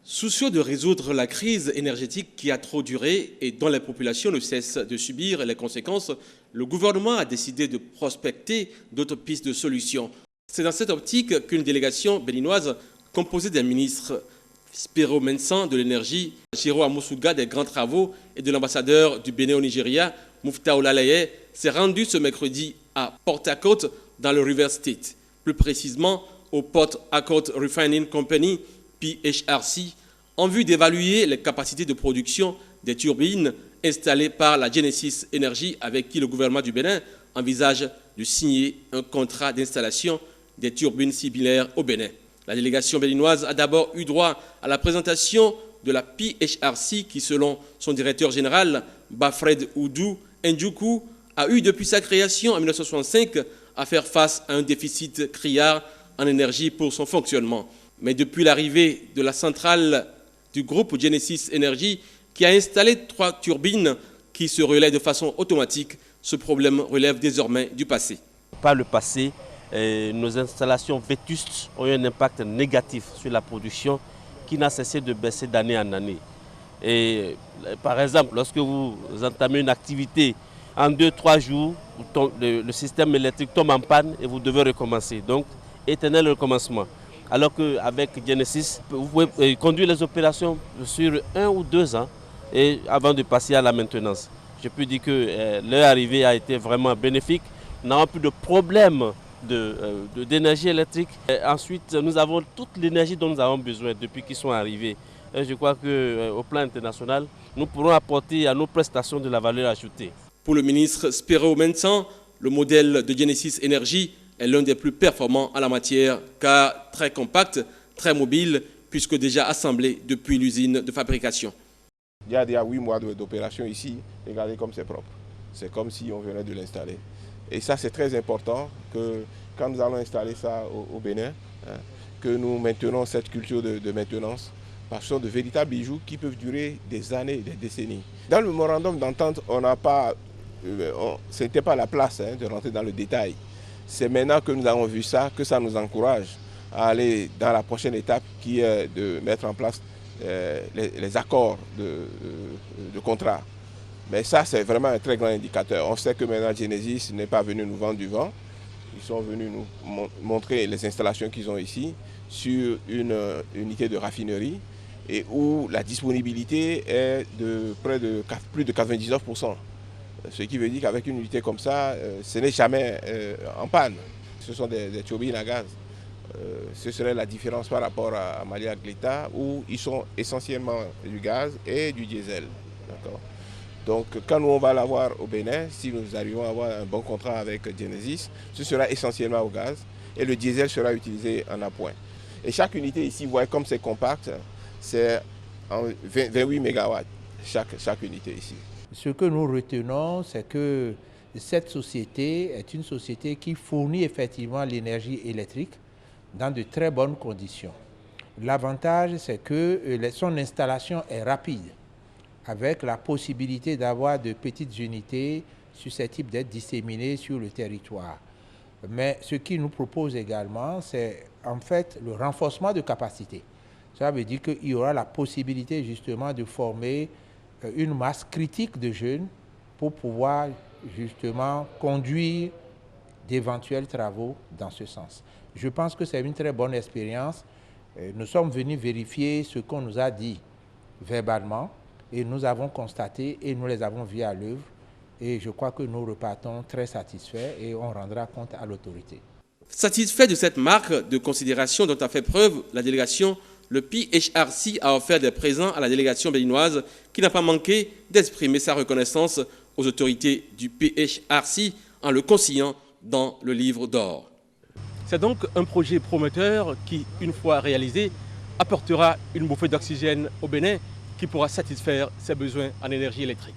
Soucieux de résoudre la crise énergétique qui a trop duré et dont les populations ne cessent de subir les conséquences, le gouvernement a décidé de prospecter d'autres pistes de solutions. C'est dans cette optique qu'une délégation béninoise composée des ministres Spiro Mensan de l'énergie, Jiro Amoussouga des grands travaux et de l'ambassadeur du Bénin au Nigeria, Mufta Olalaye, s'est rendue ce mercredi à Port Harcourt dans le River State, plus précisément au Port Harcourt Refining Company, PHRC, en vue d'évaluer les capacités de production des turbines installées par la Genesis Energy avec qui le gouvernement du Bénin envisage de signer un contrat d'installation des turbines similaires au Bénin. La délégation béninoise a d'abord eu droit à la présentation de la PHRC qui, selon son directeur général, Bafred Oudou Ndjoukou, a eu depuis sa création en 1965 à faire face à un déficit criard en énergie pour son fonctionnement. Mais depuis l'arrivée de la centrale du groupe Genesis Energy, qui a installé 3 turbines qui se relaient de façon automatique, ce problème relève désormais du passé. Par le passé, nos installations vétustes ont eu un impact négatif sur la production qui n'a cessé de baisser d'année en année. Et, par exemple, lorsque vous entamez une activité, en 2-3 jours, le système électrique tombe en panne et vous devez recommencer. Donc, éternel recommencement. Alors qu'avec Genesis, vous pouvez conduire les opérations sur 1 ou 2 ans et avant de passer à la maintenance. Je peux dire que leur arrivée a été vraiment bénéfique. Nous n'avons plus de problème d'énergie électrique. Et ensuite, nous avons toute l'énergie dont nous avons besoin depuis qu'ils sont arrivés. Et je crois qu'au plan international, nous pourrons apporter à nos prestations de la valeur ajoutée. Pour le ministre Spiro Mensan, le modèle de Genesis Energy est l'un des plus performants en la matière, car très compact, très mobile, puisque déjà assemblé depuis l'usine de fabrication. Il y a déjà 8 mois d'opération ici, regardez comme c'est propre. C'est comme si on venait de l'installer. Et ça, c'est très important que quand nous allons installer ça au Bénin, que nous maintenons cette culture de maintenance, parce que ce sont de véritables bijoux qui peuvent durer des années, des décennies. Dans le mémorandum d'entente, ce n'était pas la place de rentrer dans le détail. C'est maintenant que nous avons vu ça, que ça nous encourage à aller dans la prochaine étape qui est de mettre en place les accords de contrat. Mais ça, c'est vraiment un très grand indicateur. On sait que maintenant Genesis n'est pas venu nous vendre du vent. Ils sont venus nous montrer les installations qu'ils ont ici sur une unité de raffinerie et où la disponibilité est de plus de 99%. Ce qui veut dire qu'avec une unité comme ça, ce n'est jamais en panne. Ce sont des turbines à gaz. Ce serait la différence par rapport à Malia Glita, où ils sont essentiellement du gaz et du diesel. Donc quand nous on va l'avoir au Bénin, si nous arrivons à avoir un bon contrat avec Genesis, ce sera essentiellement au gaz et le diesel sera utilisé en appoint. Et chaque unité ici, vous voyez comme c'est compact, c'est 28 MW chaque unité ici. Ce que nous retenons, c'est que cette société est une société qui fournit effectivement l'énergie électrique dans de très bonnes conditions. L'avantage, c'est que son installation est rapide, avec la possibilité d'avoir de petites unités susceptibles d'être disséminées sur le territoire. Mais ce qu'il nous propose également, c'est en fait le renforcement de capacité. Ça veut dire qu'il y aura la possibilité justement de former une masse critique de jeunes pour pouvoir justement conduire d'éventuels travaux dans ce sens. Je pense que c'est une très bonne expérience. Nous sommes venus vérifier ce qu'on nous a dit verbalement et nous avons constaté et nous les avons vus à l'œuvre. Et je crois que nous repartons très satisfaits et on rendra compte à l'autorité. Satisfait de cette marque de considération dont a fait preuve la délégation, le PHRC a offert des présents à la délégation béninoise qui n'a pas manqué d'exprimer sa reconnaissance aux autorités du PHRC en le consignant dans le livre d'or. C'est donc un projet prometteur qui, une fois réalisé, apportera une bouffée d'oxygène au Bénin qui pourra satisfaire ses besoins en énergie électrique.